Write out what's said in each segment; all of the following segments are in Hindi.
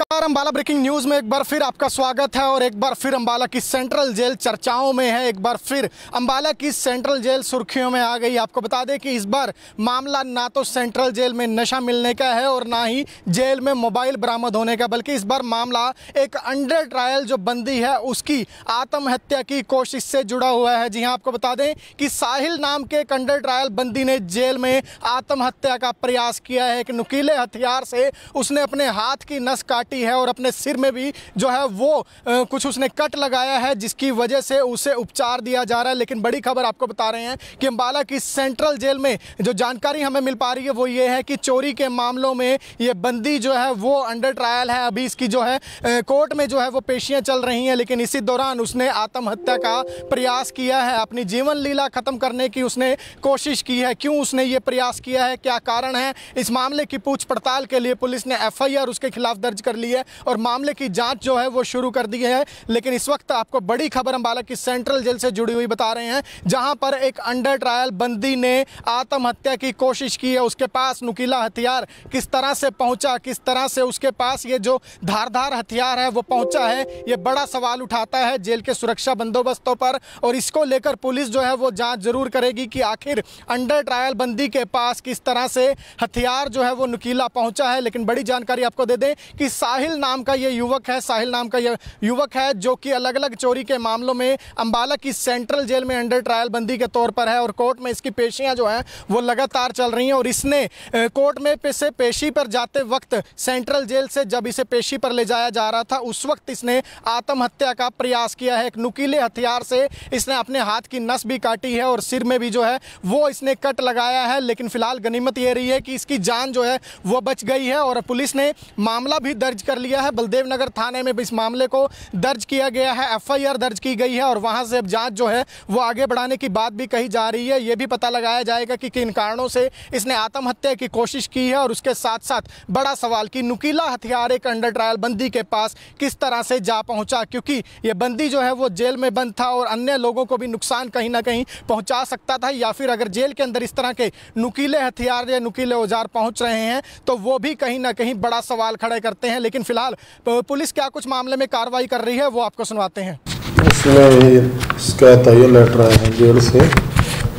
नमस्कार, अम्बाला ब्रेकिंग न्यूज में एक बार फिर आपका स्वागत है। और एक बार फिर अम्बाला की सेंट्रल जेल चर्चाओं में है। एक बार फिर अम्बाला की सेंट्रल जेल सुर्खियों में आ गई। आपको बता दें कि इस बार मामला ना तो सेंट्रल जेल में नशा मिलने का है और ना ही जेल में मोबाइल बरामद होने का, बल्कि इस बार मामला एक अंडर ट्रायल जो बंदी है उसकी आत्महत्या की कोशिश से जुड़ा हुआ है। जी हाँ, आपको बता दें कि साहिल नाम के एक अंडर ट्रायल बंदी ने जेल में आत्महत्या का प्रयास किया है। एक नुकीले हथियार से उसने अपने हाथ की नस काटी है और अपने सिर में भी जो है वो कुछ उसने कट लगाया है, जिसकी वजह से उसे उपचार दिया जा रहा है। लेकिन बड़ी खबर आपको बता रहे हैं कि अम्बाला की सेंट्रल जेल में जो जानकारी हमें मिल पा रही है वो ये है कि चोरी के मामलों में ये बंदी जो है वो अंडर ट्रायल है। अभी इसकी जो है कोर्ट में जो है वो पेशियां चल रही हैं, लेकिन इसी दौरान उसने आत्महत्या का प्रयास किया है। अपनी जीवन लीला खत्म करने की उसने कोशिश की है। क्यों उसने ये प्रयास किया है, क्या कारण है, इस मामले की पूछ पड़ताल के लिए पुलिस ने एफआईआर उसके खिलाफ दर्ज कर ली है और मामले की जांच जो है वो शुरू कर दी है। लेकिन इस वक्त आपको बड़ी खबर अम्बाला की सेंट्रल जेल से जुड़ी हुई बता रहे हैं, जहां पर एक अंडर ट्रायल बंदी ने आत्महत्या की कोशिश की है। उसके पास नुकीला हथियार किस तरह से पहुंचा, किस तरह से उसके पास ये जो धारदार हथियार है वो पहुंचा है, ये बड़ा सवाल उठाता है जेल के सुरक्षा बंदोबस्तों पर। और इसको लेकर पुलिस जो है वो जांच जरूर करेगी कि आखिर अंडर ट्रायल बंदी के पास किस तरह से हथियार जो है वो नुकीला पहुंचा है। लेकिन बड़ी जानकारी आपको दे दें कि साहिल नाम का ये युवक है, साहिल नाम का ये युवक है जो कि अलग अलग चोरी के मामलों में अम्बाला की सेंट्रल जेल में अंडर ट्रायल बंदी के तौर पर है और कोर्ट में इसकी पेशियां जो हैं वो लगातार चल रही हैं। और इसने कोर्ट में से पेशी पर जाते वक्त सेंट्रल जेल से जब इसे पेशी पर ले जाया जा रहा था उस वक्त इसने आत्महत्या का प्रयास किया है। एक नुकीले हथियार से इसने अपने हाथ की नस भी काटी है और सिर में भी जो है वो इसने कट लगाया है। लेकिन फिलहाल गनीमत ये रही है कि इसकी जान जो है वो बच गई है और पुलिस ने मामला भी दर्ज कर लिया है। बलदेव नगर थाने में इस मामले को दर्ज किया गया है, एफआईआर दर्ज की गई है और वहां से अब जांच जो है वो आगे बढ़ाने की बात भी कही जा रही है। ये भी पता लगाया जाएगा कि किन कारणों से इसने आत्महत्या की कोशिश की है और उसके साथ साथ बड़ा सवाल कि नुकीला हथियार एक अंडर ट्रायल बंदी के पास किस तरह से जा पहुंचा, क्योंकि ये बंदी जो है वो जेल में बंद था और अन्य लोगों को भी नुकसान कहीं ना कहीं पहुंचा सकता था, या फिर अगर जेल के अंदर इस तरह के नुकीले हथियार या नुकीले औजार पहुंच रहे हैं तो वो भी कहीं ना कहीं बड़ा सवाल खड़े करते हैं। लेकिन फिलहाल पुलिस क्या कुछ मामले में कार्रवाई कर रही है वो आपको सुनवाते हैं। इसमें शिकायत आई है, लेटर आया है जेल से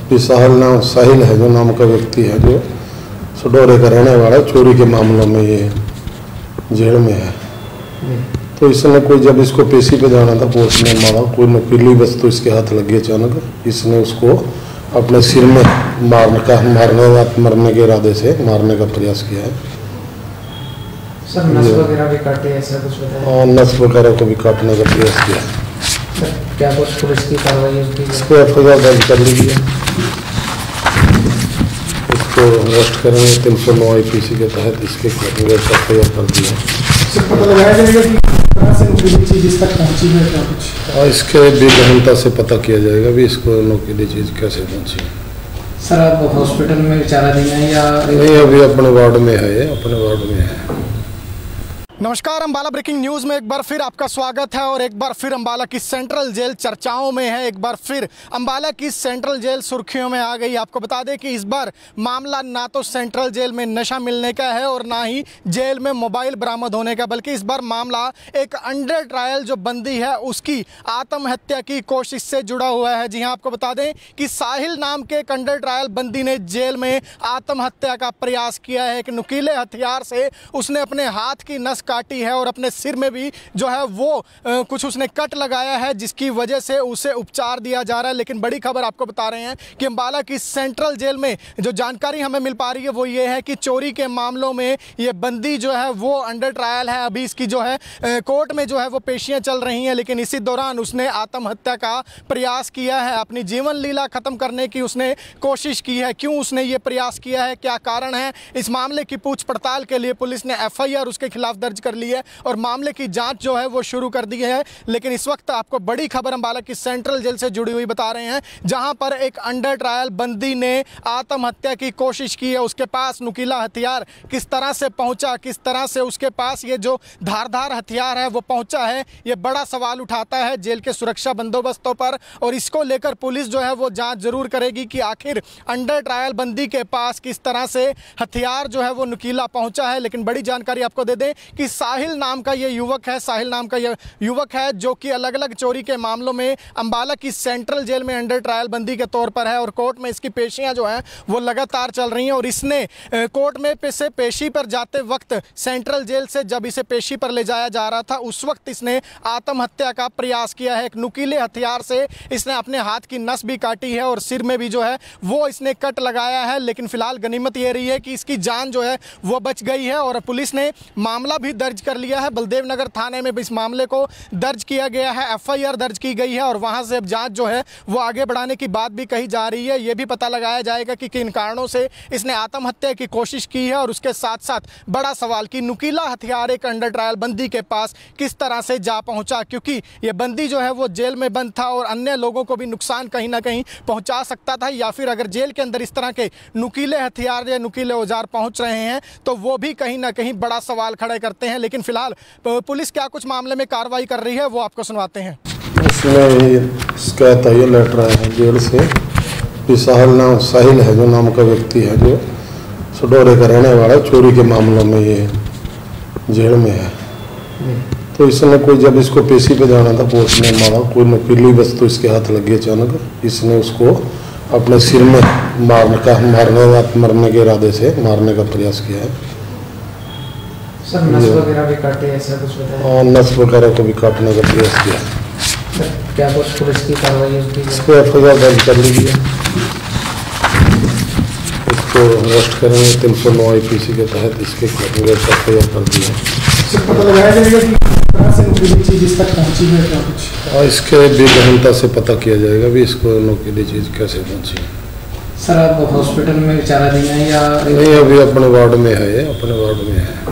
कि साहिल है जो नाम का व्यक्ति है, जो सडोरे का रहने वाला चोरी के मामलों में ये जेल में है। तो इसने कोई जब इसको पेशी पे जाना था पुलिस ने मारा, कोई नुकीली वस्तु इसके हाथ लगी अचानक, इसने उसको अपने सिर में मरने के इरादे से मारने का प्रयास किया है। सर नस वगैरह भी काटे, ऐसा कुछ बताया? हाँ, नस वगैरह को भी काटने का प्रयास किया है। क्या कुछ पुलिस की कार्रवाई इसको एफआईआर दर्ज कर ली है, इसको अरेस्ट करेंगे 309 आईपीसी के तहत इसके एफआईआर कर दी है। पता लगाया जाएगा कि किस तरह से नुकीली चीज इस तक पहुंची है, क्या कुछ? और इसके भी गहनता से पता किया जाएगा भी इसको नुकीली चीज कैसे पहुंची। सर आप हॉस्पिटल में विचाराधीन है या नहीं? अभी अपने वार्ड में है, अपने वार्ड में है। नमस्कार, अम्बाला ब्रेकिंग न्यूज में एक बार फिर आपका स्वागत है। और एक बार फिर अम्बाला की सेंट्रल जेल चर्चाओं में है। एक बार फिर अम्बाला की सेंट्रल जेल सुर्खियों में आ गई। आपको बता दें कि इस बार मामला ना तो सेंट्रल जेल में नशा मिलने का है और ना ही जेल में मोबाइल बरामद होने का, बल्कि इस बार मामला एक अंडर ट्रायल जो बंदी है उसकी आत्महत्या की कोशिश से जुड़ा हुआ है। जी हाँ, आपको बता दें कि साहिल नाम के एक अंडर ट्रायल बंदी ने जेल में आत्महत्या का प्रयास किया है। एक नुकीले हथियार से उसने अपने हाथ की नस काटी है और अपने सिर में भी जो है वो कुछ उसने कट लगाया है, जिसकी वजह से उसे उपचार दिया जा रहा है। लेकिन बड़ी खबर आपको बता रहे हैं कि अम्बाला की सेंट्रल जेल में जो जानकारी हमें मिल पा रही है वो ये है कि चोरी के मामलों में ये बंदी जो है वो अंडर ट्रायल है। अभी इसकी जो है कोर्ट में जो है वो पेशियां चल रही हैं, लेकिन इसी दौरान उसने आत्महत्या का प्रयास किया है। अपनी जीवन लीला खत्म करने की उसने कोशिश की है। क्यों उसने ये प्रयास किया है, क्या कारण है, इस मामले की पूछ पड़ताल के लिए पुलिस ने एफआईआर उसके खिलाफ दर्ज कर ली है और मामले की जांच जो है वो शुरू कर दी है। लेकिन इस वक्त आपको बड़ी खबर अम्बाला की सेंट्रल जेल से जुड़ी हुई बता रहे हैं, जहां पर एक अंडर ट्रायल बंदी ने आत्महत्या की कोशिश की है। उसके पास नुकीला हथियार किस तरह से पहुंचा, किस तरह से उसके पास ये जो धारदार हथियार है वो पहुंचा है, ये बड़ा सवाल उठाता है जेल के सुरक्षा बंदोबस्तों पर। और इसको लेकर पुलिस जो है वो जांच जरूर करेगी कि आखिर अंडर ट्रायल बंदी के पास किस तरह से हथियार जो है वो नुकीला पहुंचा है। लेकिन बड़ी जानकारी आपको दे दें कि कि साहिल नाम का ये युवक है, साहिल नाम का ये युवक है जो कि अलग अलग चोरी के मामलों में अंबाला की सेंट्रल जेल में अंडर ट्रायल बंदी के तौर पर है और कोर्ट में इसकी पेशियां जो हैं वो लगातार चल रही हैं। और इसने कोर्ट में से पेशी पर जाते वक्त सेंट्रल जेल से जब इसे पेशी पर ले जाया जा रहा था उस वक्त इसने आत्महत्या का प्रयास किया है। एक नुकीले हथियार से इसने अपने हाथ की नस भी काटी है और सिर में भी जो है वो इसने कट लगाया है, लेकिन फिलहाल गनीमत ये रही है कि इसकी जान जो है वो बच गई है। और पुलिस ने मामला भी दर्ज कर लिया है। बलदेव नगर थाने में भी इस मामले को दर्ज किया गया है, एफआईआर दर्ज की गई है और वहां से अब जांच जो है वो आगे बढ़ाने की बात भी कही जा रही है। ये भी पता लगाया जाएगा कि किन कारणों से इसने आत्महत्या की कोशिश की है और उसके साथ साथ बड़ा सवाल कि नुकीला हथियार एक अंडर ट्रायल बंदी के पास किस तरह से जा पहुंचा, क्योंकि ये बंदी जो है वो जेल में बंद था और अन्य लोगों को भी नुकसान कहीं ना कहीं पहुंचा सकता था, या फिर अगर जेल के अंदर इस तरह के नुकीले हथियार या नुकीले औजार पहुंच रहे हैं तो वो भी कहीं ना कहीं बड़ा सवाल खड़े करते हैं। लेकिन फिलहाल पुलिस क्या कुछ मामले में कार्रवाई कर रही है वो आपको सुनवाते हैं। इसमें शिकायत आई है लेटर आया है जेल से कि साहिल है जो नाम का व्यक्ति है जो सडोरे का रहने वाला चोरी के मामलों में ये जेल में है। तो इसने कोई जब इसको पेशी पे जाना था कोर्ट में मारा, कोई नुकीली वस्तु इसके हाथ लगी अचानक, इसने उसको अपने सिर में मरने के इरादे से मारने का प्रयास किया है। सर नस वगैरह भी काटे ऐसा कुछ बताया? हाँ, नस वगैरह को भी काटने का प्रयास किया है। क्या कुछ पुलिस की कार्रवाई होती है? इसको एफआईआर दर्ज कर ली है, इसको अरेस्ट करेंगे 309 IPC के तहत इसके एफआईआर कर दी है। पता लगाया जाएगा कि किस तरह से नुकीली चीज इस तक पहुंची है क्या कुछ? और इसके भी गहनता से पता किया जाएगा भी इसको नुकीली चीज़ कैसे पहुंची। सर आप हॉस्पिटल में विचारा देना है या नहीं, अभी अपने वार्ड में है, अपने वार्ड में है।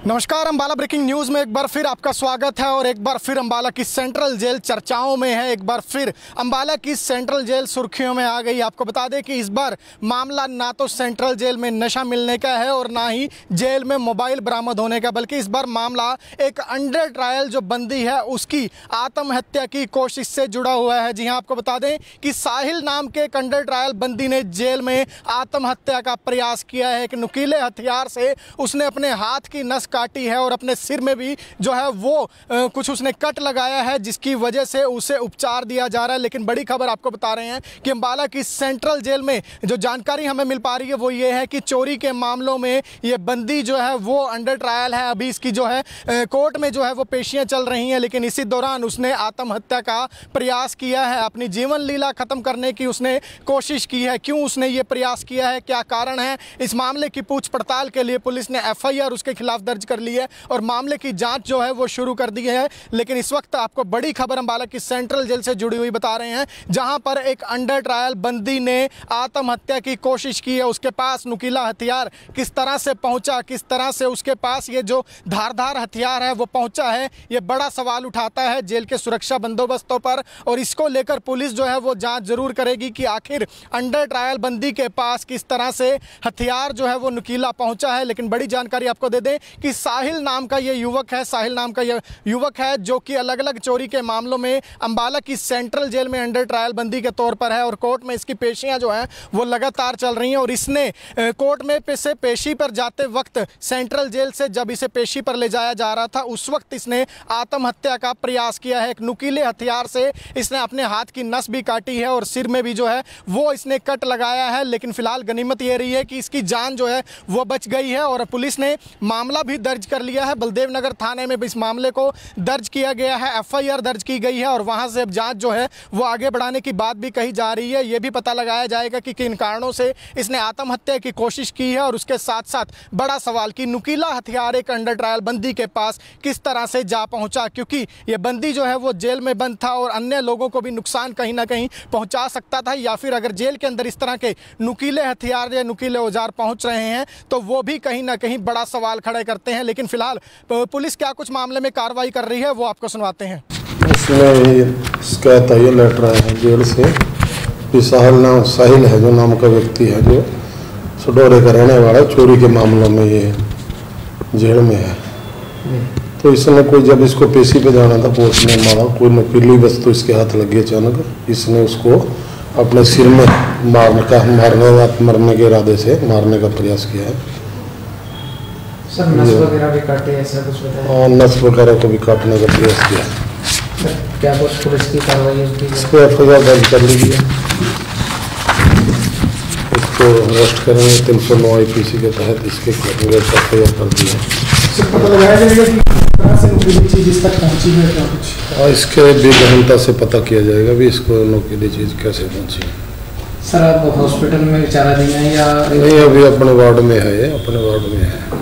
नमस्कार, अंबाला ब्रेकिंग न्यूज में एक बार फिर आपका स्वागत है और एक बार फिर अंबाला की सेंट्रल जेल चर्चाओं में है। एक बार फिर अंबाला की सेंट्रल जेल सुर्खियों में आ गई। आपको बता दें कि इस बार मामला ना तो सेंट्रल जेल में नशा मिलने का है और ना ही जेल में मोबाइल बरामद होने का, बल्कि इस बार मामला एक अंडर ट्रायल जो बंदी है उसकी आत्महत्या की कोशिश से जुड़ा हुआ है। जी हाँ, आपको बता दें कि साहिल नाम के एक अंडर ट्रायल बंदी ने जेल में आत्महत्या का प्रयास किया है। एक नुकीले हथियार से उसने अपने हाथ की नस काटी है और अपने सिर में भी जो है वो कुछ उसने कट लगाया है, जिसकी वजह से उसे उपचार दिया जा रहा है। लेकिन बड़ी खबर आपको बता रहे हैं कि अंबाला की सेंट्रल जेल में जो जानकारी हमें मिल पा रही है वो ये है कि चोरी के मामलों में ये बंदी जो है वो अंडर ट्रायल है। अभी इसकी जो है कोर्ट में जो है वो पेशियां चल रही हैं, लेकिन इसी दौरान उसने आत्महत्या का प्रयास किया है। अपनी जीवन लीला खत्म करने की उसने कोशिश की है। क्यों उसने ये प्रयास किया है, क्या कारण है, इस मामले की पूछ पड़ताल के लिए पुलिस ने एफआईआर उसके खिलाफ दर्ज कर ली है और मामले की जांच जो है वो शुरू कर दी है। लेकिन इस वक्त आपको बड़ी खबर अंबाला की सेंट्रल जेल से जुड़ी हुई बता रहे हैं, जहां पर एक अंडर ट्रायल बंदी ने आत्महत्या की कोशिश की है। उसके पास नुकीला हथियार किस तरह से पहुंचा, किस तरह से उसके पास ये जो धारदार हथियार है वो पहुंचा है, ये बड़ा सवाल उठाता है जेल के सुरक्षा बंदोबस्तों पर। और इसको लेकर पुलिस जो है वो जांच जरूर करेगी कि आखिर अंडर ट्रायल बंदी के पास किस तरह से हथियार जो है वो नुकीला पहुंचा है। लेकिन बड़ी जानकारी आपको दे दें कि साहिल नाम का ये युवक है, साहिल नाम का ये युवक है जो कि अलग अलग चोरी के मामलों में अंबाला की सेंट्रल जेल में अंडर ट्रायल बंदी के तौर पर है और कोर्ट में इसकी पेशियां जो हैं वो लगातार चल रही हैं। और इसने कोर्ट में से पेशी पर जाते वक्त सेंट्रल जेल से जब इसे पेशी पर ले जाया जा रहा था उस वक्त इसने आत्महत्या का प्रयास किया है। एक नुकीले हथियार से इसने अपने हाथ की नस भी काटी है और सिर में भी जो है वो इसने कट लगाया है, लेकिन फिलहाल गनीमत ये रही है कि इसकी जान जो है वो बच गई है। और पुलिस ने मामला भी दर्ज कर लिया है, बलदेव नगर थाने में भी इस मामले को दर्ज किया गया है, एफआईआर दर्ज की गई है और वहां से अब जांच जो है वो आगे बढ़ाने की बात भी कही जा रही है। ये भी पता लगाया जाएगा कि किन कारणों से इसने आत्महत्या की कोशिश की है और उसके साथ साथ बड़ा सवाल कि नुकीला हथियार एक अंडर ट्रायल बंदी के पास किस तरह से जा पहुंचा, क्योंकि ये बंदी जो है वो जेल में बंद था और अन्य लोगों को भी नुकसान कहीं ना कहीं पहुंचा सकता था, या फिर अगर जेल के अंदर इस तरह के नुकीले हथियार या नुकीले औजार पहुंच रहे हैं तो वो भी कहीं ना कहीं बड़ा सवाल खड़े करते हैं। लेकिन फिलहाल पुलिस क्या कुछ मामले में कार्रवाई कर रही है वो आपको सुनवाते हैं। इसमें शिकायत आई है लेटर आया है जेल से कि साहिल है जो नाम का व्यक्ति है जो सडोरे का रहने वाला चोरी के मामलों में ये जेल में है। तो इसने कोई जब इसको पेशी पे जाना था कोर्ट में मारा, कोई नुकीली वस्तु इसके हाथ लगी अचानक, इसने उसको अपने सिर में मरने के इरादे से मारने का प्रयास किया है। सर नस वगैरह भी काटे ऐसा कुछ बताया? और नस वगैरह को भी काटने का प्रयास किया। सर क्या कुछ पुलिस की कार्रवाई होती है? इस पर एफआईआर दर्ज कर ली है। इसको अरेस्ट करेंगे 309 IPC के तहत इसके एफआईआर कर दी है। सर पता लगाया जाएगा कि किस तरह से नुकीली चीज इस तक पहुंची है क्या कुछ? और इसके भी गहनता से पता किया जाएगा भी इसको नुकीली चीज़ कैसे पहुंची। सर आप हॉस्पिटल में विचाराधीन है या? नहीं, अभी अपने वार्ड में है, ये अपने वार्ड में है।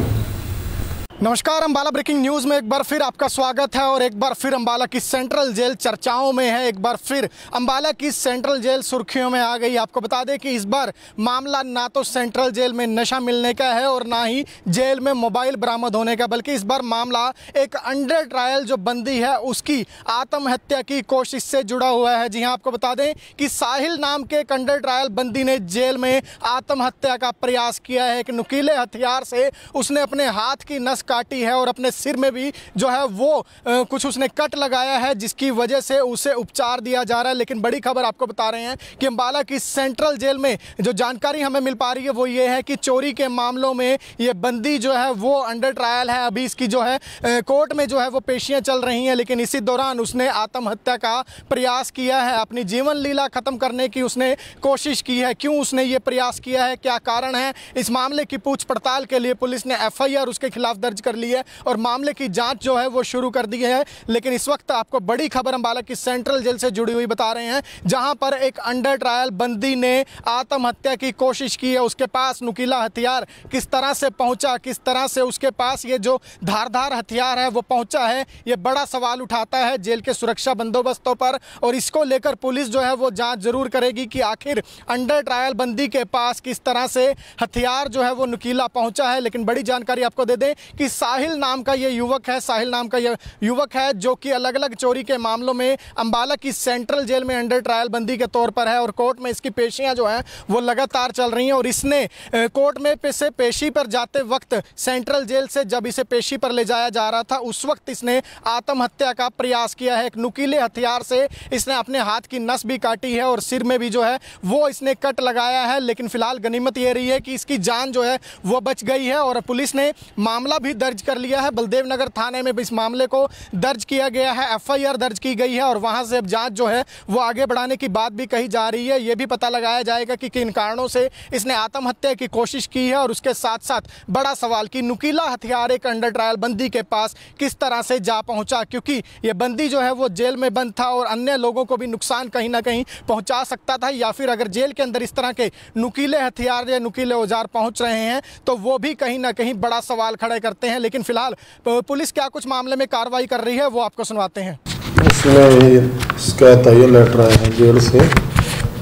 नमस्कार, अम्बाला ब्रेकिंग न्यूज़ में एक बार फिर आपका स्वागत है और एक बार फिर अम्बाला की सेंट्रल जेल चर्चाओं में है। एक बार फिर अम्बाला की सेंट्रल जेल सुर्खियों में आ गई। आपको बता दें कि इस बार मामला ना तो सेंट्रल जेल में नशा मिलने का है और ना ही जेल में मोबाइल बरामद होने का, बल्कि इस बार मामला एक अंडर ट्रायल जो बंदी है उसकी आत्महत्या की कोशिश से जुड़ा हुआ है। जी हाँ, आपको बता दें कि साहिल नाम के एक अंडर ट्रायल बंदी ने जेल में आत्महत्या का प्रयास किया है। एक नुकीले हथियार से उसने अपने हाथ की नस काटी है और अपने सिर में भी जो है वो कुछ उसने कट लगाया है, जिसकी वजह से उसे उपचार दिया जा रहा है। लेकिन बड़ी खबर आपको बता रहे हैं कि अम्बाला की सेंट्रल जेल में जो जानकारी हमें मिल पा रही है वो ये है कि चोरी के मामलों में ये बंदी जो है वो अंडर ट्रायल है। अभी इसकी जो है कोर्ट में जो है वो पेशियां चल रही हैं, लेकिन इसी दौरान उसने आत्महत्या का प्रयास किया है। अपनी जीवन लीला खत्म करने की उसने कोशिश की है। क्यों उसने ये प्रयास किया है, क्या कारण है, इस मामले की पूछ पड़ताल के लिए पुलिस ने एफआईआर उसके खिलाफ दर्ज कर ली है और मामले की जांच जो है वो शुरू कर दी है। लेकिन इस वक्त आपको बड़ी खबर अम्बाला की सेंट्रल जेल से जुड़ी हुई बता रहे हैं, जहां पर एक अंडर ट्रायल बंदी ने आत्महत्या की कोशिश की है। उसके पास नुकीला हथियार किस तरह से पहुंचा, किस तरह से उसके पास ये जो धारदार हथियार है वो पहुंचा है, ये बड़ा सवाल उठाता है जेल के सुरक्षा बंदोबस्तों पर। और इसको लेकर पुलिस जो है वो जांच जरूर करेगी कि आखिर अंडर ट्रायल बंदी के पास किस तरह से हथियार जो है वो नुकीला पहुंचा है। लेकिन बड़ी जानकारी आपको दे दें कि साहिल नाम का ये युवक है, साहिल नाम का ये युवक है जो कि अलग अलग चोरी के मामलों में अम्बाला की सेंट्रल जेल में अंडर ट्रायल बंदी के तौर पर है और कोर्ट में इसकी पेशियां जो हैं वो लगातार चल रही हैं। और इसने कोर्ट में से पेशी पर जाते वक्त सेंट्रल जेल से जब इसे पेशी पर ले जाया जा रहा था उस वक्त इसने आत्महत्या का प्रयास किया है। एक नुकीले हथियार से इसने अपने हाथ की नस भी काटी है और सिर में भी जो है वो इसने कट लगाया है। लेकिन फिलहाल गनीमत ये रही है कि इसकी जान जो है वो बच गई है और पुलिस ने मामला भी दर्ज कर लिया है। बलदेव नगर थाने में इस मामले को दर्ज किया गया है, एफआईआर दर्ज की गई है और वहां से अब जांच जो है वो आगे बढ़ाने की बात भी कही जा रही है। ये भी पता लगाया जाएगा कि किन कारणों से इसने आत्महत्या की कोशिश की है और उसके साथ साथ बड़ा सवाल कि नुकीला हथियार एक अंडर ट्रायल बंदी के पास किस तरह से जा पहुंचा, क्योंकि ये बंदी जो है वो जेल में बंद था और अन्य लोगों को भी नुकसान कहीं ना कहीं पहुंचा सकता था, या फिर अगर जेल के अंदर इस तरह के नुकीले हथियार या नुकीले औजार पहुंच रहे हैं तो वो भी कहीं ना कहीं बड़ा सवाल खड़े करते हैं। लेकिन फिलहाल पुलिस क्या कुछ मामले में कार्रवाई कर रही है वो आपको सुनवाते हैं। इसमें शिकायत आई है, लेटर आया है जेल से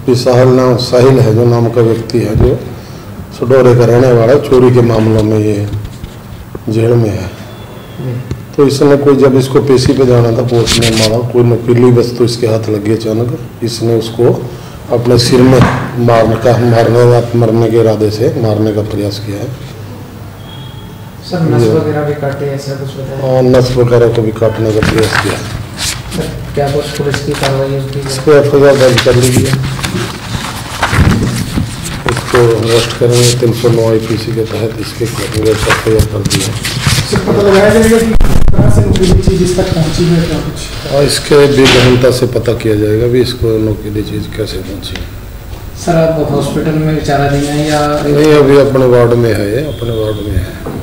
कि साहिल है जो नाम का व्यक्ति है जो सडोरे का रहने वाला, चोरी के मामलों में ये जेल में है। तो इसने कोई जब इसको पेशी पे जाना था कोर्ट में मारा, कोई नुकीली वस्तु इसके हाथ लगी अचानक, इसने उसको अपने सिर में मरने के इरादे से मारने का प्रयास किया है। सर नस वगैरह भी काटे ऐसा कुछ बताया? और नस वगैरह को भी काटने का प्रयास किया। सर क्या कुछ पुलिस की कार्रवाई होती है? इस पर एफआईआर दर्ज कर ली है। इसको अरेस्ट करेंगे 309 IPC के तहत इसके एफआईआर कर दी है। सर पता लगाया जाएगा कि किस तरह से नुकीली चीज इस तक पहुंची है क्या कुछ? और इसके भी गहनता से पता किया जाएगा भी इसको नुकीली चीज़ कैसे पहुंची। सर आप हॉस्पिटल में विचाराधीन है या? नहीं, अभी अपने वार्ड में है, ये अपने वार्ड में है।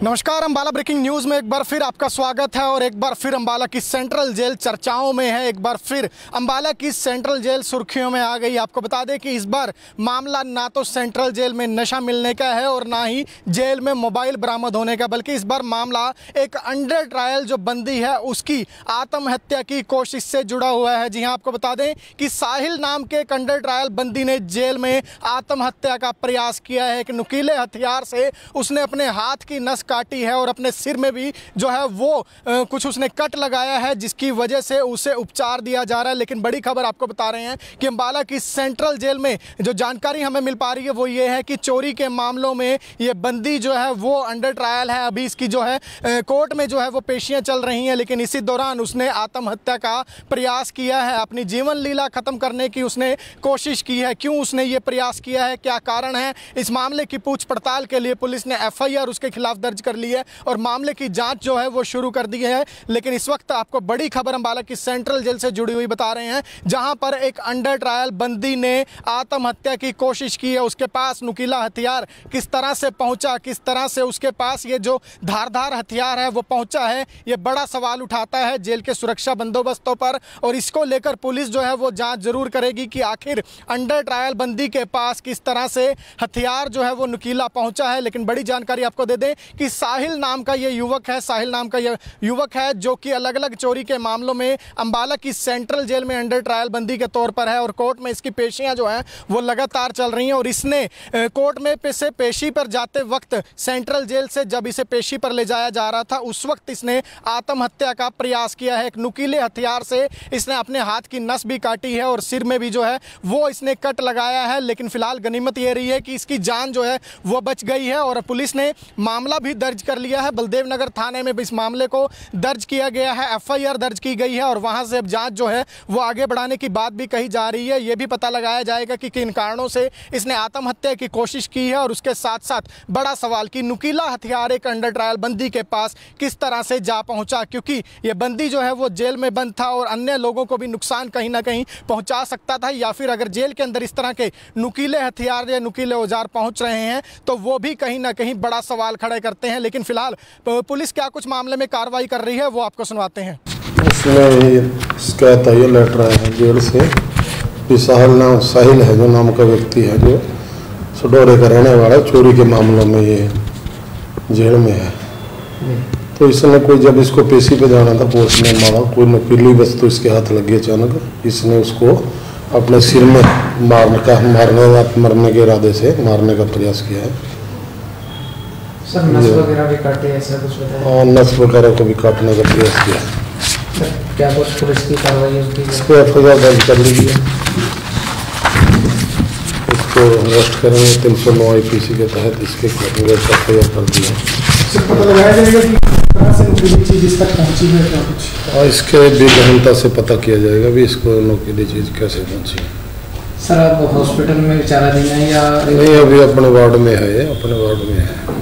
नमस्कार, अम्बाला ब्रेकिंग न्यूज़ में एक बार फिर आपका स्वागत है और एक बार फिर अम्बाला की सेंट्रल जेल चर्चाओं में है। एक बार फिर अम्बाला की सेंट्रल जेल सुर्खियों में आ गई। आपको बता दें कि इस बार मामला ना तो सेंट्रल जेल में नशा मिलने का है और ना ही जेल में मोबाइल बरामद होने का, बल्कि इस बार मामला एक अंडर ट्रायल जो बंदी है उसकी आत्महत्या की कोशिश से जुड़ा हुआ है। जी हाँ, आपको बता दें कि साहिल नाम के एक अंडर ट्रायल बंदी ने जेल में आत्महत्या का प्रयास किया है। एक नुकीले हथियार से उसने अपने हाथ की नस काटी है और अपने सिर में भी जो है वो कुछ उसने कट लगाया है, जिसकी वजह से उसे उपचार दिया जा रहा है। लेकिन बड़ी खबर आपको बता रहे हैं कि अंबाला की सेंट्रल जेल में जो जानकारी हमें मिल पा रही है वो ये है कि चोरी के मामलों में ये बंदी जो है वो अंडर ट्रायल है। अभी इसकी जो है कोर्ट में जो है वो पेशियां चल रही हैं, लेकिन इसी दौरान उसने आत्महत्या का प्रयास किया है, अपनी जीवन लीला खत्म करने की उसने कोशिश की है। क्यों उसने ये प्रयास किया है, क्या कारण है, इस मामले की पूछ पड़ताल के लिए पुलिस ने एफआईआर उसके खिलाफ दर्ज कर ली है और मामले की जांच जो है वो शुरू कर दी है। लेकिन इस वक्त आपको बड़ी खबर अंबाला की सेंट्रल जेल से जुड़ी हुई बता रहे हैं, जहां पर एक अंडर ट्रायल बंदी ने आत्महत्या की कोशिश की है। उसके पास नुकीला हथियार किस तरह से पहुंचा, किस तरह से उसके पास ये जो धारदार हथियार है वो पहुंचा है, ये बड़ा सवाल उठाता है जेल के सुरक्षा बंदोबस्तों पर। और इसको लेकर पुलिस जो है वो जांच जरूर करेगी कि आखिर अंडर ट्रायल बंदी के पास किस तरह से हथियार जो है वो नुकीला पहुंचा है। लेकिन बड़ी जानकारी आपको दे दें कि साहिल नाम का ये युवक है, साहिल नाम का ये युवक है जो कि अलग अलग चोरी के मामलों में अंबाला की सेंट्रल जेल में अंडर ट्रायल बंदी के तौर पर है और कोर्ट में इसकी पेशियां जो हैं वो लगातार चल रही हैं। और इसने कोर्ट में से पेशी पर जाते वक्त सेंट्रल जेल से जब इसे पेशी पर ले जाया जा रहा था उस वक्त इसने आत्महत्या का प्रयास किया है। एक नुकीले हथियार से इसने अपने हाथ की नस भी काटी है और सिर में भी जो है वो इसने कट लगाया है। लेकिन फिलहाल गनीमत ये रही है कि इसकी जान जो है वो बच गई है और पुलिस ने मामला भी दर्ज कर लिया है। बलदेव नगर थाने में भी इस मामले को दर्ज किया गया है, एफआईआर दर्ज की गई है और वहां से अब जांच जो है वो आगे बढ़ाने की बात भी कही जा रही है। ये भी पता लगाया जाएगा कि किन कारणों से इसने आत्महत्या की कोशिश की है और उसके साथ साथ बड़ा सवाल कि नुकीला हथियार एक अंडर ट्रायल बंदी के पास किस तरह से जा पहुंचा, क्योंकि ये बंदी जो है वो जेल में बंद था और अन्य लोगों को भी नुकसान कहीं ना कहीं पहुंचा सकता था, या फिर अगर जेल के अंदर इस तरह के नुकीले हथियार या नुकीले औजार पहुंच रहे हैं तो वो भी कहीं ना कहीं बड़ा सवाल खड़े करते हैं। लेकिन फिलहाल पुलिस क्या कुछ मामले में कार्रवाई कर रही है वो आपको सुनवाते हैं। इसमें शिकायत आई है लेटर आया है जेल से कि साहिल है जो नाम का व्यक्ति है जो सडोरे का रहने वाला, चोरी के मामलों में ये जेल में है। तो इसने कोई जब इसको पेशी पे जाना था पुलिस ने मारा, कोई नुकीली वस्तु इसके हाथ लगी अचानक, इसने उसको अपने सिर में मरने के इरादे से मारने का प्रयास किया है। सर नस वगैरह भी काटे ऐसा कुछ बताया? हाँ, नस वगैरह को भी काटने का प्रयास किया है। क्या कुछ पुलिस की कार्रवाई होगी? इसको एफआईआर दर्ज कर ली है, इसको अरेस्ट करेंगे 309 IPC के तहत इसके खिलाफ एफआईआर कर दी है। पता लगाया जाएगा कि किस तरह से नुकीली चीज इस तक पहुंची है क्या कुछ? और इसके भी गहनता से पता किया जाएगा भी इसको नुकीली चीज कैसे पहुंची। सर आप हॉस्पिटल में विचाराधीन है या नहीं? अभी अपने वार्ड में है, अपने वार्ड में है।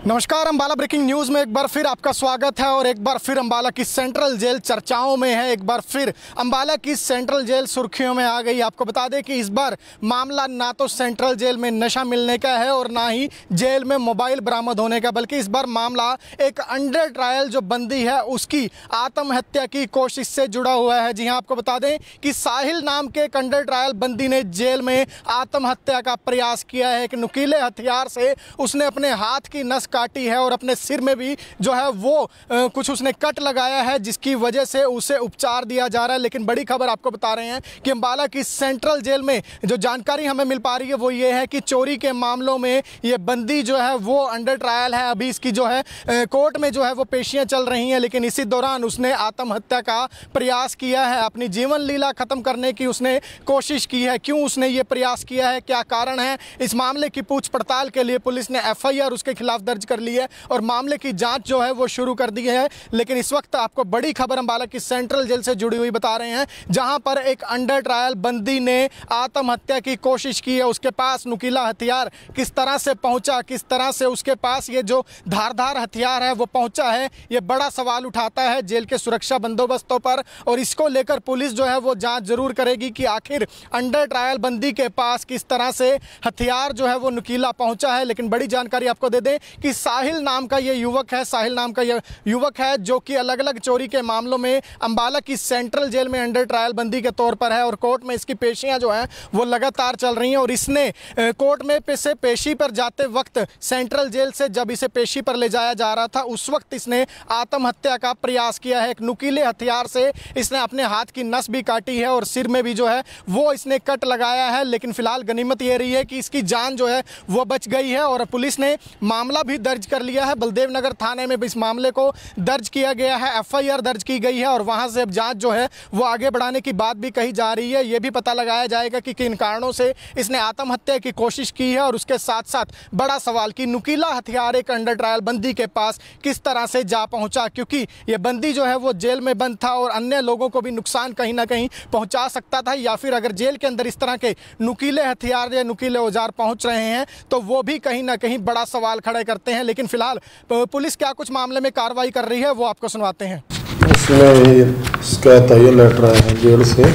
नमस्कार, अंबाला ब्रेकिंग न्यूज़ में एक बार फिर आपका स्वागत है और एक बार फिर अंबाला की सेंट्रल जेल चर्चाओं में है। एक बार फिर अंबाला की सेंट्रल जेल सुर्खियों में आ गई। आपको बता दें कि इस बार मामला ना तो सेंट्रल जेल में नशा मिलने का है और ना ही जेल में मोबाइल बरामद होने का, बल्कि इस बार मामला एक अंडर ट्रायल जो बंदी है उसकी आत्महत्या की कोशिश से जुड़ा हुआ है। जी हाँ, आपको बता दें कि साहिल नाम के एक अंडर ट्रायल बंदी ने जेल में आत्महत्या का प्रयास किया है। एक नुकीले हथियार से उसने अपने हाथ की नस काटी है और अपने सिर में भी जो है वो कुछ उसने कट लगाया है, जिसकी वजह से उसे उपचार दिया जा रहा है। लेकिन बड़ी खबर आपको बता रहे हैं कि अंबाला की सेंट्रल जेल में जो जानकारी हमें मिल पा रही है वो ये है कि चोरी के मामलों में ये बंदी जो है वो अंडर ट्रायल है। अभी इसकी जो है कोर्ट में जो है वो पेशियां चल रही हैं, लेकिन इसी दौरान उसने आत्महत्या का प्रयास किया है, अपनी जीवन लीला खत्म करने की उसने कोशिश की है। क्यों उसने ये प्रयास किया है, क्या कारण है, इस मामले की पूछ पड़ताल के लिए पुलिस ने एफआईआर उसके खिलाफ दर्ज कर ली है और मामले की जांच जो है वो शुरू कर दी है। लेकिन इस वक्त आपको बड़ी खबर अंबाला की सेंट्रल जेल से जुड़ी हुई बता रहे हैं, जहां पर एक अंडर ट्रायल बंदी ने आत्महत्या की कोशिश की है। उसके पास नुकीला हथियार किस तरह से पहुंचा, किस तरह से उसके पास ये जो धारदार हथियार है वो पहुंचा है, ये बड़ा सवाल उठाता है जेल के सुरक्षा बंदोबस्तों पर। और इसको लेकर पुलिस जो है वो जांच जरूर करेगी कि आखिर अंडर ट्रायल बंदी के पास किस तरह से हथियार जो है वो नुकीला पहुंचा है। लेकिन बड़ी जानकारी आपको दे दें कि साहिल नाम का ये युवक है, साहिल नाम का ये युवक है जो कि अलग अलग चोरी के मामलों में अंबाला की सेंट्रल जेल में अंडर ट्रायल बंदी के तौर पर है और कोर्ट में इसकी पेशियां जो हैं वो लगातार चल रही हैं। और इसने कोर्ट में से पेशी पर जाते वक्त सेंट्रल जेल से जब इसे पेशी पर ले जाया जा रहा था उस वक्त इसने आत्महत्या का प्रयास किया है। एक नुकीले हथियार से इसने अपने हाथ की नस भी काटी है और सिर में भी जो है वो इसने कट लगाया है। लेकिन फिलहाल गनीमत ये रही है कि इसकी जान जो है वो बच गई है और पुलिस ने मामला भी भी दर्ज कर लिया है। बलदेव नगर थाने में भी इस मामले को दर्ज किया गया है, एफआईआर दर्ज की गई है और वहां से अब जांच जो है वो आगे बढ़ाने की बात भी कही जा रही है। ये भी पता लगाया जाएगा कि किन कारणों से इसने आत्महत्या की कोशिश की है और उसके साथ साथ बड़ा सवाल कि नुकीला हथियार एक अंडर ट्रायल बंदी के पास किस तरह से जा पहुंचा, क्योंकि ये बंदी जो है वो जेल में बंद था और अन्य लोगों को भी नुकसान कहीं ना कहीं पहुंचा सकता था, या फिर अगर जेल के अंदर इस तरह के नुकीले हथियार या नुकीले औजार पहुंच रहे हैं तो वो भी कहीं ना कहीं बड़ा सवाल खड़े करते हैं। लेकिन फिलहाल पुलिस क्या कुछ मामले में कार्रवाई कर रही है वो आपको सुनवाते हैं। इसमें शिकायत आई है, लेटर आया है जेल से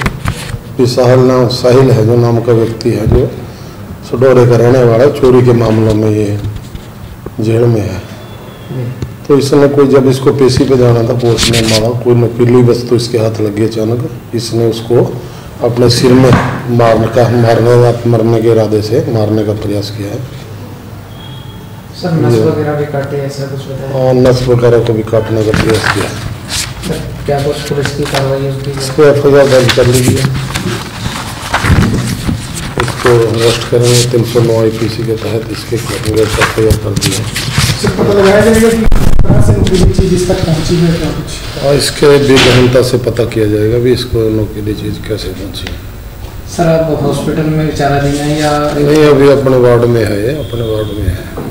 कि साहिल है जो नाम का व्यक्ति है, जो सडोरे का रहने वाला है, चोरी के मामलों में ये जेल में है। तो इसने कोई जब इसको पेशी पे जाना था, पुलिस ने मारा, कोई नुकीली वस्तु इसके हाथ लगी अचानक, इसने उसको अपने सिर में मरने के इरादे से मारने का प्रयास किया है। सर नस वगैरह भी काटे, ऐसा कुछ बताया? और नस वगैरह को भी काटने का प्रयास किया है। क्या कुछ पुलिस की कार्रवाई होगी? इसको एफआईआर दर्ज कर ली है, इसको अरेस्ट करेंगे 309 IPC के तहत, इसके एफआईआर कर दी है। पता लगाया जाएगा कि किस तरह से नुकीली चीज इस तक पहुंची है, क्या कुछ? और इसके भी गहनता से पता किया जाएगा भी इसको नुकीली चीज कैसे पहुंची। सर आप हॉस्पिटल में विचाराधीन है या नहीं? अभी अपने वार्ड में है, अपने वार्ड में है।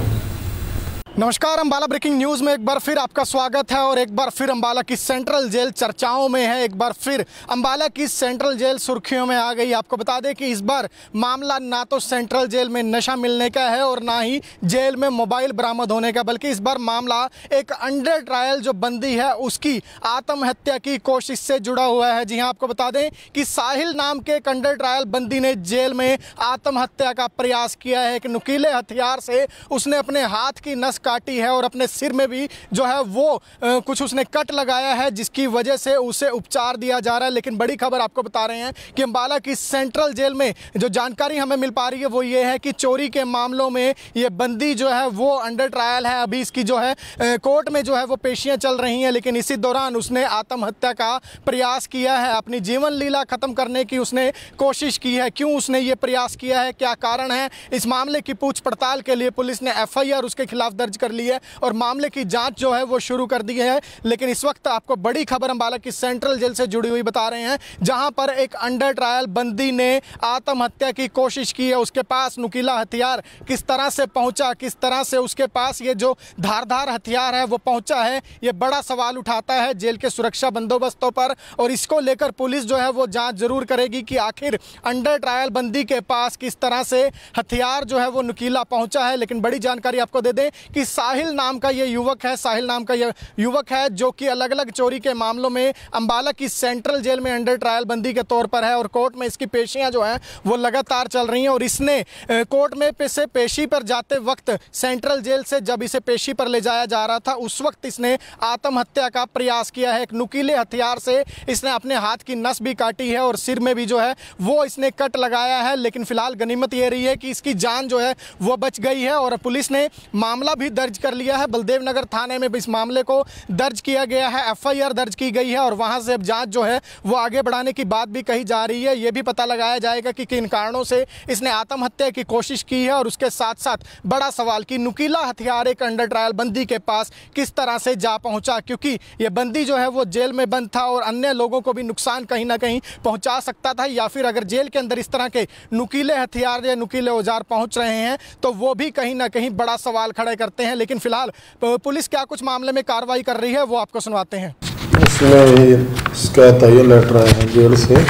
नमस्कार, अम्बाला ब्रेकिंग न्यूज़ में एक बार फिर आपका स्वागत है और एक बार फिर अम्बाला की सेंट्रल जेल चर्चाओं में है। एक बार फिर अम्बाला की सेंट्रल जेल सुर्खियों में आ गई। आपको बता दें कि इस बार मामला ना तो सेंट्रल जेल में नशा मिलने का है और ना ही जेल में मोबाइल बरामद होने का, बल्कि इस बार मामला एक अंडर ट्रायल जो बंदी है उसकी आत्महत्या की कोशिश से जुड़ा हुआ है। जी हाँ, आपको बता दें कि साहिल नाम के एक अंडर ट्रायल बंदी ने जेल में आत्महत्या का प्रयास किया है। एक नुकीले हथियार से उसने अपने हाथ की नस काटी है और अपने सिर में भी जो है वो कुछ उसने कट लगाया है, जिसकी वजह से उसे उपचार दिया जा रहा है। लेकिन बड़ी खबर आपको बता रहे हैं कि अम्बाला की सेंट्रल जेल में जो जानकारी हमें मिल पा रही है वो ये है कि चोरी के मामलों में ये बंदी जो है वो अंडर ट्रायल है। अभी इसकी जो है कोर्ट में जो है वो पेशियां चल रही हैं, लेकिन इसी दौरान उसने आत्महत्या का प्रयास किया है। अपनी जीवन लीला खत्म करने की उसने कोशिश की है। क्यों उसने ये प्रयास किया है, क्या कारण है, इस मामले की पूछ पड़ताल के लिए पुलिस ने एफआईआर उसके खिलाफ दर्ज कर ली है और मामले की जांच जो है वो शुरू कर दी है। लेकिन इस वक्त आपको बड़ी खबर अम्बाला की सेंट्रल जेल से जुड़ी हुई बता रहे हैं, जहां पर एक अंडर ट्रायल बंदी ने आत्महत्या की कोशिश की है। उसके पास नुकीला हथियार किस तरह से पहुंचा, किस तरह से उसके पास ये जो धारदार हथियार है वो पहुंचा है, ये बड़ा सवाल उठाता है जेल के सुरक्षा बंदोबस्तों पर। और इसको लेकर पुलिस जो है वो जांच जरूर करेगी कि आखिर अंडर ट्रायल बंदी के पास किस तरह से हथियार जो है वो नुकीला पहुंचा है। लेकिन बड़ी जानकारी आपको दे दें कि साहिल नाम का ये युवक है, साहिल नाम का ये युवक है जो कि अलग अलग चोरी के मामलों में अम्बाला की सेंट्रल जेल में अंडर ट्रायल बंदी के तौर पर है और कोर्ट में इसकी पेशियां जो हैं वो लगातार चल रही हैं। और इसने कोर्ट में से पेशी पर जाते वक्त सेंट्रल जेल से जब इसे पेशी पर ले जाया जा रहा था उस वक्त इसने आत्महत्या का प्रयास किया है। एक नुकीले हथियार से इसने अपने हाथ की नस भी काटी है और सिर में भी जो है वो इसने कट लगाया है। लेकिन फिलहाल गनीमत ये रही है कि इसकी जान जो है वो बच गई है और पुलिस ने मामला भी दर्ज कर लिया है। बलदेव नगर थाने में भी इस मामले को दर्ज किया गया है, एफआईआर दर्ज की गई है और वहां से अब जांच जो है वो आगे बढ़ाने की बात भी कही जा रही है। ये भी पता लगाया जाएगा कि किन कारणों से इसने आत्महत्या की कोशिश की है और उसके साथ साथ बड़ा सवाल कि नुकीला हथियार एक अंडर ट्रायल बंदी के पास किस तरह से जा पहुंचा, क्योंकि ये बंदी जो है वो जेल में बंद था और अन्य लोगों को भी नुकसान कहीं ना कहीं पहुंचा सकता था, या फिर अगर जेल के अंदर इस तरह के नुकीले हथियार या नुकीले औजार पहुंच रहे हैं तो वो भी कहीं ना कहीं बड़ा सवाल खड़े करते हैं। लेकिन फिलहाल पुलिस क्या कुछ मामले में कार्रवाई कर रही है वो आपको सुनवाते हैं। इसमें शिकायत आई है, लेटर आया है जेल से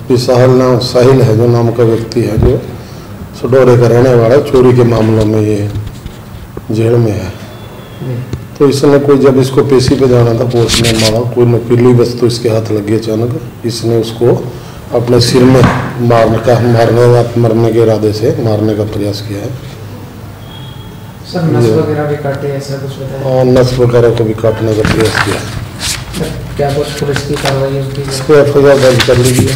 कि साहिल है जो नाम का व्यक्ति है, जो सडोरे का रहने वाला है, चोरी के मामलों में ये जेल में है। तो इसने कोई जब इसको पेशी पे जाना था, पुलिस ने मारा, कोई नुकीली वस्तु इसके हाथ लगी अचानक, इसने उसको अपने सिर में मरने के इरादे से मारने का प्रयास किया है। सर नस वगैरह भी काटे, ऐसा कुछ बताया? और नस वगैरह को भी काटने का प्रयास किया है। क्या कुछ पुलिस की कार्रवाई होगी? इसको एफआईआर दर्ज कर ली है,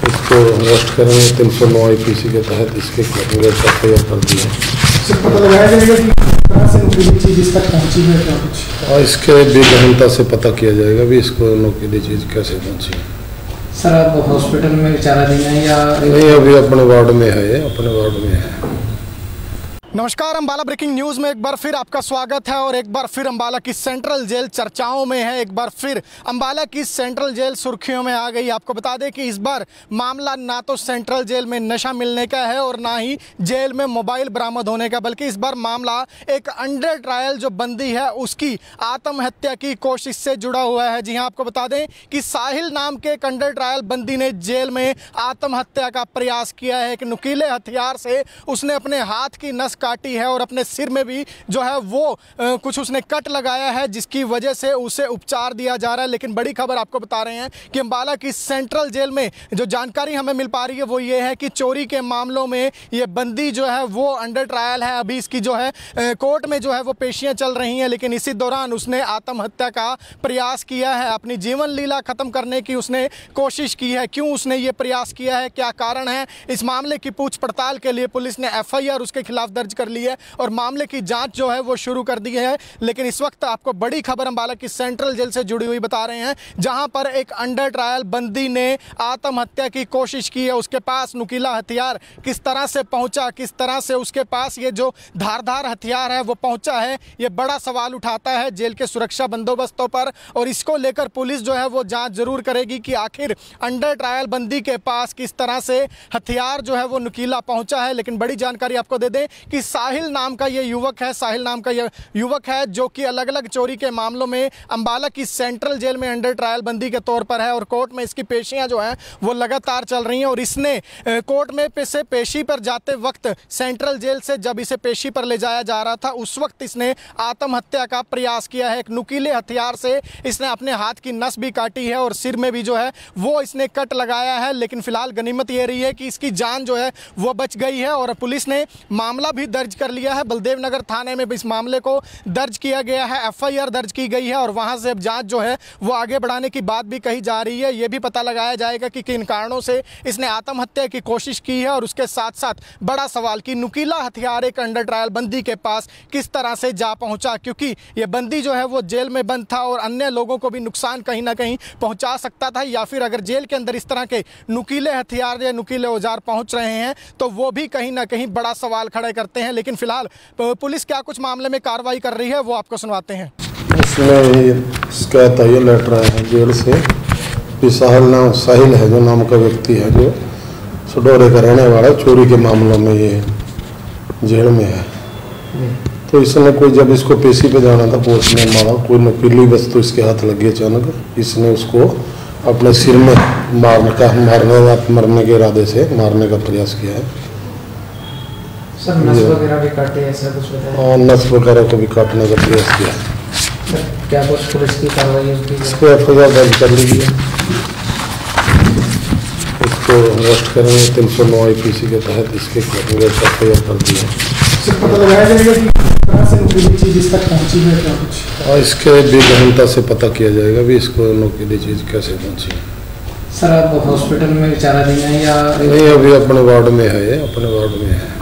इसको अरेस्ट करेंगे 309 IPC के तहत, इसके एफआईआर कर दी है। पता लगाया जाएगा कि किस तरह से नुकीली चीज इस तक पहुंची है, क्या कुछ? और इसके भी गहनता से पता किया जाएगा भी इसको नुकीली चीज कैसे पहुंची। सर आप हॉस्पिटल में विचाराधीन है या नहीं? अभी अपने वार्ड में है, अपने वार्ड में है। नमस्कार, अम्बाला ब्रेकिंग न्यूज़ में एक बार फिर आपका स्वागत है और एक बार फिर अम्बाला की सेंट्रल जेल चर्चाओं में है। एक बार फिर अम्बाला की सेंट्रल जेल सुर्खियों में आ गई। आपको बता दें कि इस बार मामला ना तो सेंट्रल जेल में नशा मिलने का है और ना ही जेल में मोबाइल बरामद होने का, बल्कि इस बार मामला एक अंडर ट्रायल जो बंदी है उसकी आत्महत्या की कोशिश से जुड़ा हुआ है। जी हाँ, आपको बता दें कि साहिल नाम के एक अंडर ट्रायल बंदी ने जेल में आत्महत्या का प्रयास किया है। एक नुकीले हथियार से उसने अपने हाथ की नस काटी है और अपने सिर में भी जो है वो कुछ उसने कट लगाया है, जिसकी वजह से उसे उपचार दिया जा रहा है। लेकिन बड़ी खबर आपको बता रहे हैं कि अम्बाला की सेंट्रल जेल में जो जानकारी हमें मिल पा रही है वो ये है कि चोरी के मामलों में ये बंदी जो है वो अंडर ट्रायल है। अभी इसकी जो है कोर्ट में जो है वो पेशियां चल रही हैं, लेकिन इसी दौरान उसने आत्महत्या का प्रयास किया है। अपनी जीवन लीला खत्म करने की उसने कोशिश की है। क्यों उसने ये प्रयास किया है, क्या कारण है, इस मामले की पूछ पड़ताल के लिए पुलिस ने FIR उसके खिलाफ दर्ज कर ली है और मामले की जांच जो है वो शुरू कर दी है। लेकिन इस वक्त आपको बड़ी खबर अम्बाला की सेंट्रल जेल से जुड़ी हुई बता रहे हैं, जहां पर एक अंडर ट्रायल बंदी ने आत्महत्या की कोशिश की है। उसके पास नुकीला हथियार किस तरह से पहुंचा, किस तरह से उसके पास ये जो धारदार हथियार है वो पहुंचा है, ये बड़ा सवाल उठाता है जेल के सुरक्षा बंदोबस्तों पर। और इसको लेकर पुलिस जो है वो जांच जरूर करेगी कि आखिर अंडर ट्रायल बंदी के पास किस तरह से हथियार जो है वो नुकीला पहुंचा है। लेकिन बड़ी जानकारी आपको दे दें कि साहिल नाम का ये युवक है, साहिल नाम का ये युवक है जो कि अलग अलग चोरी के मामलों में अम्बाला की सेंट्रल जेल में अंडर ट्रायल बंदी के तौर पर है और कोर्ट में इसकी पेशियां जो हैं वो लगातार चल रही हैं। और इसने कोर्ट में से पेशी पर जाते वक्त सेंट्रल जेल से जब इसे पेशी पर ले जाया जा रहा था उस वक्त इसने आत्महत्या का प्रयास किया है। एक नुकीले हथियार से इसने अपने हाथ की नस भी काटी है और सिर में भी जो है वो इसने कट लगाया है। लेकिन फिलहाल गनीमत ये रही है कि इसकी जान जो है वो बच गई है और पुलिस ने मामला भी दर्ज कर लिया है। बलदेव नगर थाने में भी इस मामले को दर्ज किया गया है, FIR दर्ज की गई है और वहां से अब जांच जो है वो आगे बढ़ाने की बात भी कही जा रही है। ये भी पता लगाया जाएगा कि किन कारणों से इसने आत्महत्या की कोशिश की है और उसके साथ साथ बड़ा सवाल कि नुकीला हथियार एक अंडर ट्रायल बंदी के पास किस तरह से जा पहुंचा, क्योंकि ये बंदी जो है वो जेल में बंद था और अन्य लोगों को भी नुकसान कहीं ना कहीं पहुंचा सकता था, या फिर अगर जेल के अंदर इस तरह के नुकीले हथियार या नुकीले औजार पहुंच रहे हैं तो वो भी कहीं ना कहीं बड़ा सवाल खड़े करते हैं। लेकिन फिलहाल पुलिस क्या कुछ मामले में कार्रवाई कर रही है वो आपको सुनवाते हैं। इसमें शिकायत आई है लेटर आया है जेल से कि साहिल है जो नाम का व्यक्ति है जो सडोरे का रहने वाला चोरी के मामलों में ये जेल में है। तो इसने कोई जब इसको पेशी पे जाना था कोर्ट में मारा, कोई नुकीली वस्तु इसके हाथ लगी अचानक, इसने उसको अपने सिर में मरने के इरादे से मारने का प्रयास किया है। सर नस वगैरह भी काटे ऐसा कुछ बताया? और नस वगैरह को भी काटने का प्रयास किया है। क्या कुछ पुलिस की कार्रवाई इसको FIR दर्ज कर ली है। इसको अरेस्ट करेंगे 309 IPC के तहत, इसके FIR कर दी है। पता लगाया जाएगा कि किस तरह से नुकीली चीज इस तक पहुंची है, क्या कुछ? और इसके भी गहनता से पता किया जाएगा भी इसको नुकीली चीज कैसे पहुंची है। सर आप हॉस्पिटल में विचाराधीन है या नहीं? अभी अपने वार्ड में है, अपने वार्ड में है।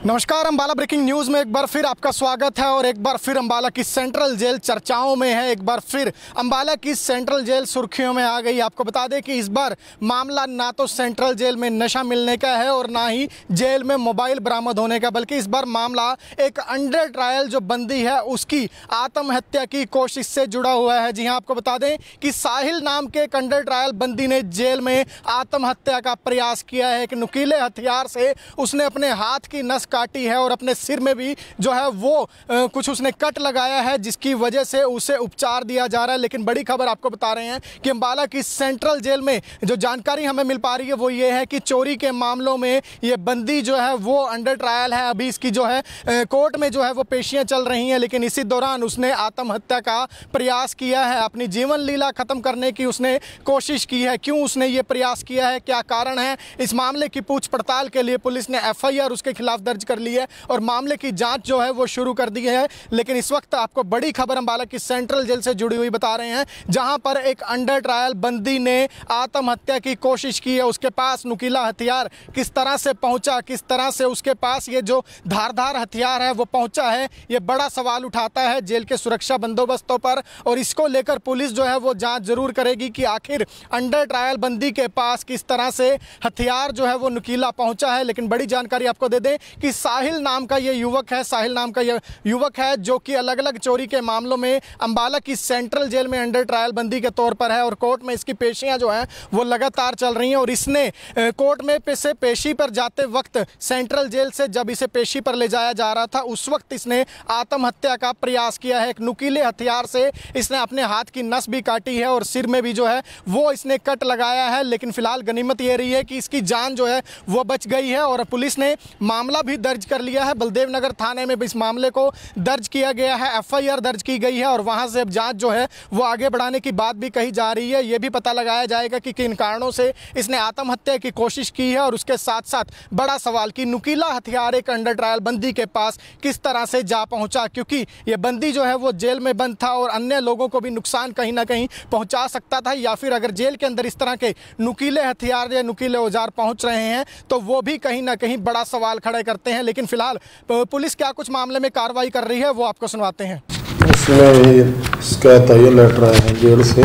नमस्कार, अम्बाला ब्रेकिंग न्यूज़ में एक बार फिर आपका स्वागत है और एक बार फिर अम्बाला की सेंट्रल जेल चर्चाओं में है। एक बार फिर अम्बाला की सेंट्रल जेल सुर्खियों में आ गई। आपको बता दें कि इस बार मामला ना तो सेंट्रल जेल में नशा मिलने का है और ना ही जेल में मोबाइल बरामद होने का, बल्कि इस बार मामला एक अंडर ट्रायल जो बंदी है उसकी आत्महत्या की कोशिश से जुड़ा हुआ है। जी हाँ, आपको बता दें कि साहिल नाम के एक अंडर ट्रायल बंदी ने जेल में आत्महत्या का प्रयास किया है। एक नुकीले हथियार से उसने अपने हाथ की नस काटी है और अपने सिर में भी जो है वो कुछ उसने कट लगाया है, जिसकी वजह से उसे उपचार दिया जा रहा है। लेकिन बड़ी खबर आपको बता रहे हैं कि अम्बाला की सेंट्रल जेल में जो जानकारी हमें मिल पा रही है वो ये है कि चोरी के मामलों में ये बंदी जो है वो अंडर ट्रायल है। अभी इसकी जो है कोर्ट में जो है वो पेशियां चल रही हैं, लेकिन इसी दौरान उसने आत्महत्या का प्रयास किया है। अपनी जीवन लीला खत्म करने की उसने कोशिश की है। क्यों उसने ये प्रयास किया है, क्या कारण है, इस मामले की पूछ पड़ताल के लिए पुलिस ने FIR उसके खिलाफ दर्ज कर ली है और मामले की जांच जो है वो शुरू कर दी है। लेकिन इस वक्त आपको बड़ी खबर अम्बाला की सेंट्रल जेल से जुड़ी हुई बता रहे हैं, जहां पर एक अंडर ट्रायल बंदी ने आत्महत्या की कोशिश की है। उसके पास नुकीला हथियार किस तरह से पहुंचा, किस तरह से उसके पास ये जो धारदार हथियार है वो पहुंचा है, ये बड़ा सवाल उठाता है जेल के सुरक्षा बंदोबस्तों पर। और इसको लेकर पुलिस जो है वो जांच जरूर करेगी कि आखिर अंडर ट्रायल बंदी के पास किस तरह से हथियार जो है वो नुकीला पहुंचा है। लेकिन बड़ी जानकारी आपको दे दें कि कि साहिल नाम का ये युवक है, साहिल नाम का ये युवक है जो कि अलग अलग चोरी के मामलों में अंबाला की सेंट्रल जेल में अंडर ट्रायल बंदी के तौर पर है और कोर्ट में इसकी पेशियां जो हैं वो लगातार चल रही हैं। और इसने कोर्ट में से पेशी पर जाते वक्त सेंट्रल जेल से जब इसे पेशी पर ले जाया जा रहा था उस वक्त इसने आत्महत्या का प्रयास किया है। एक नुकीले हथियार से इसने अपने हाथ की नस भी काटी है और सिर में भी जो है वो इसने कट लगाया है, लेकिन फिलहाल गनीमत ये रही है कि इसकी जान जो है वो बच गई है। और पुलिस ने मामला भी दर्ज कर लिया है। बलदेव नगर थाने में इस मामले को दर्ज किया गया है, एफआईआर दर्ज की गई है और वहां से अब जांच जो है वो आगे बढ़ाने की बात भी कही जा रही है। ये भी पता लगाया जाएगा कि किन कारणों से इसने आत्महत्या की कोशिश की है और उसके साथ साथ बड़ा सवाल कि नुकीला हथियार एक अंडर ट्रायल बंदी के पास किस तरह से जा पहुंचा, क्योंकि ये बंदी जो है वो जेल में बंद था और अन्य लोगों को भी नुकसान कहीं ना कहीं पहुंचा सकता था, या फिर अगर जेल के अंदर इस तरह के नुकीले हथियार या नुकीले औजार पहुंच रहे हैं तो वो भी कहीं ना कहीं बड़ा सवाल खड़े करते हैं। लेकिन फिलहाल पुलिस क्या कुछ मामले में कार्रवाई कर रही है वो आपको सुनवाते हैं। इसमें शिकायत आई है, लेटर आया है जेल से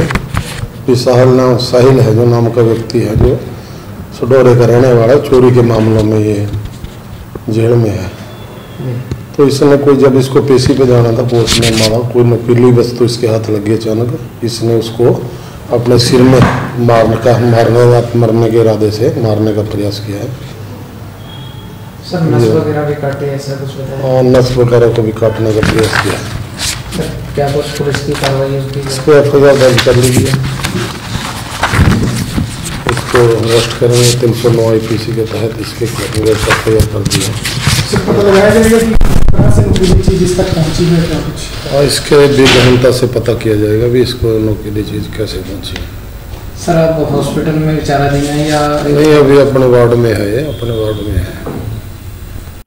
कि साहिल है जो नाम का व्यक्ति है जो सडोरे का रहने वाला, चोरी के मामलों में ये जेल में है। तो इसने कोई जब इसको पेशी पे जाना था कोर्ट में मारा, कोई नुकीली वस्तु इसके हाथ लगी अचानक, इसने उसको अपने सिर में मरने के इरादे से मारने का प्रयास किया है। सर नस वगैरह भी काटे ऐसा कुछ बताया? हाँ, नस वगैरह को भी काटने का प्रयास किया है। क्या कुछ पुलिस की कार्रवाई उसकी? इसको एफआईआर दर्ज कर लीजिए, इसको अरेस्ट करेंगे 309 IPC के तहत इसके एफआईआर कर दिया। पता लगाया जाएगा कि किस तरह से नुकीली चीज इस तक पहुंची है क्या कुछ? और इसके भी गहनता से पता किया जाएगा भी इसको नुकीली चीज कैसे पहुंची है। सर आप हॉस्पिटल में विचाराधीन है या नहीं? अभी अपने वार्ड में है, अपने वार्ड में है।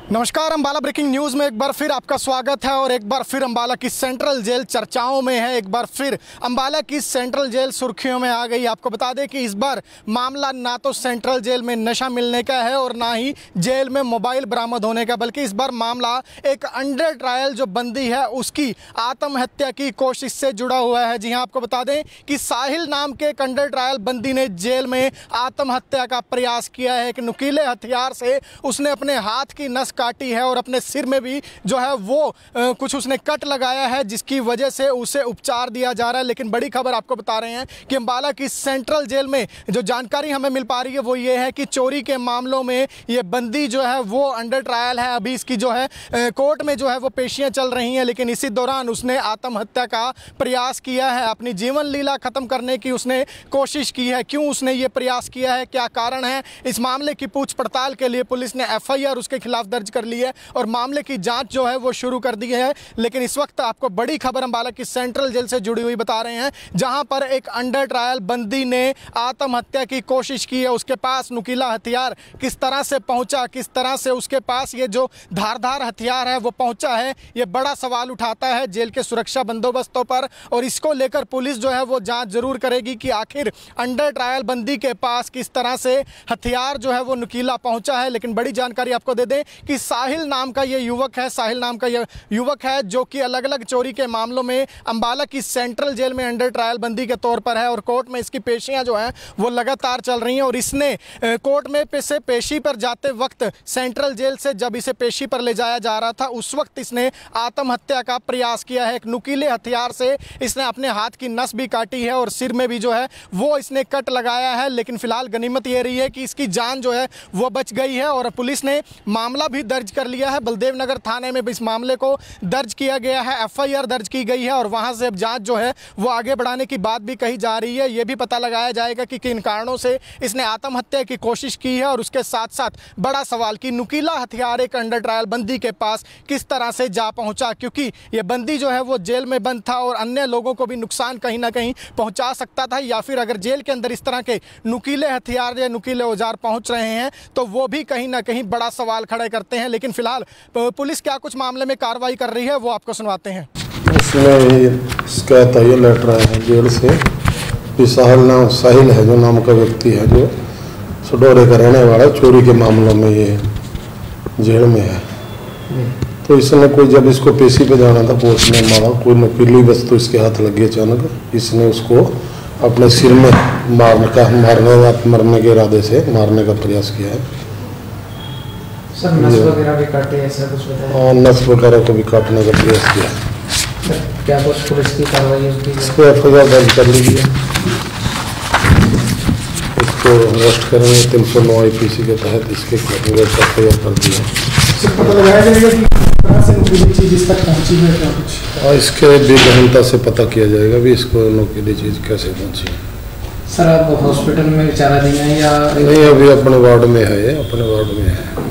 नमस्कार, अंबाला ब्रेकिंग न्यूज में एक बार फिर आपका स्वागत है और एक बार फिर अंबाला की सेंट्रल जेल चर्चाओं में है। एक बार फिर अंबाला की सेंट्रल जेल सुर्खियों में आ गई। आपको बता दें कि इस बार मामला ना तो सेंट्रल जेल में नशा मिलने का है और ना ही जेल में मोबाइल बरामद होने का, बल्कि इस बार मामला एक अंडर ट्रायल जो बंदी है उसकी आत्महत्या की कोशिश से जुड़ा हुआ है। जी हाँ, आपको बता दें कि साहिल नाम के एक अंडर ट्रायल बंदी ने जेल में आत्महत्या का प्रयास किया है। एक नुकीले हथियार से उसने अपने हाथ की नस काटी है और अपने सिर में भी जो है वो कुछ उसने कट लगाया है, जिसकी वजह से उसे उपचार दिया जा रहा है। लेकिन बड़ी खबर आपको बता रहे हैं कि अंबाला की सेंट्रल जेल में जो जानकारी हमें मिल पा रही है वो ये है कि चोरी के मामलों में ये बंदी जो है वो अंडर ट्रायल है। अभी इसकी जो है कोर्ट में जो है वो पेशियां चल रही हैं, लेकिन इसी दौरान उसने आत्महत्या का प्रयास किया है। अपनी जीवन लीला खत्म करने की उसने कोशिश की है। क्यों उसने ये प्रयास किया है, क्या कारण है, इस मामले की पूछ पड़ताल के लिए पुलिस ने एफआईआर उसके खिलाफ दर्ज कर ली है और मामले की जांच जो है वो शुरू कर दी है। लेकिन इस वक्त आपको बड़ी खबर अंबाला की सेंट्रल जेल से जुड़ी हुई बता रहे हैं, जहां पर एक अंडर ट्रायल बंदी ने आत्महत्या की कोशिश की है। उसके पास नुकीला हथियार किस तरह से पहुंचा, किस तरह से उसके पास ये जो धारदार हथियार है वो पहुंचा है, ये बड़ा सवाल उठाता है जेल के सुरक्षा बंदोबस्तों पर। और इसको लेकर पुलिस जो है वो जांच जरूर करेगी कि आखिर अंडर ट्रायल बंदी के पास किस तरह से हथियार जो है वो नुकीला पहुंचा है। लेकिन बड़ी जानकारी आपको दे दें कि साहिल नाम का ये युवक है, साहिल नाम का ये युवक है जो कि अलग अलग चोरी के मामलों में अंबाला की सेंट्रल जेल में अंडर ट्रायल बंदी के तौर पर है और कोर्ट में इसकी पेशियां जो हैं वो लगातार चल रही हैं। और इसने कोर्ट में से पेशी पर जाते वक्त सेंट्रल जेल से जब इसे पेशी पर ले जाया जा रहा था उस वक्त इसने आत्महत्या का प्रयास किया है। एक नुकीले हथियार से इसने अपने हाथ की नस भी काटी है और सिर में भी जो है वो इसने कट लगाया है। लेकिन फिलहाल गनीमत ये रही है कि इसकी जान जो है वो बच गई है और पुलिस ने मामला भी दर्ज कर लिया है। बलदेव नगर थाने में इस मामले को दर्ज किया गया है, एफआईआर दर्ज की गई है और वहां से अब जांच जो है वो आगे बढ़ाने की बात भी कही जा रही है। ये भी पता लगाया जाएगा कि किन कारणों से इसने आत्महत्या की कोशिश की है और उसके साथ साथ बड़ा सवाल कि नुकीला हथियार एक अंडर ट्रायल बंदी के पास किस तरह से जा पहुंचा, क्योंकि ये बंदी जो है वो जेल में बंद था और अन्य लोगों को भी नुकसान कहीं ना कहीं पहुंचा सकता था, या फिर अगर जेल के अंदर इस तरह के नुकीले हथियार या नुकीले औजार पहुंच रहे हैं तो वो भी कहीं ना कहीं बड़ा सवाल खड़े करते हैं। लेकिन फिलहाल पुलिस क्या कुछ मामले में कार्रवाई कर रही है वो आपको सुनवाते हैं। इसमें शिकायत आई है, लेटर आया है जेल से कि साहिल है जो नाम का व्यक्ति है जो सडोरे का रहने वाला, चोरी के मामलों में ये जेल में है। तो इसने कोई जब इसको पेशी पे जाना था कोर्ट में मारा, कोई नुकीली वस्तु इसके हाथ लगी अचानक, इसने उसको अपने सिर में मरने के इरादे से मारने का प्रयास किया है। सर नस वगैरह भी काटे ऐसा कुछ बताया? हाँ, नस वगैरह को भी काटने का प्रयास किया। सर क्या कुछ पुलिस की कार्रवाई होती है? इसको FIR दर्ज कर लीजिए, इसको अरेस्ट करेंगे 309 IPC के तहत इसके FIR कर दिया। सर पता लगाया जाएगा कि किस तरह से नुकीली चीज इस तक पहुंची है क्या कुछ? और इसके भी गहनता से पता किया जाएगा भी इसको नुकीली चीज़ कैसे पहुंची। सर आप हॉस्पिटल में विचाराधीन है या? नहीं, अभी अपने वार्ड में है, अपने वार्ड में है।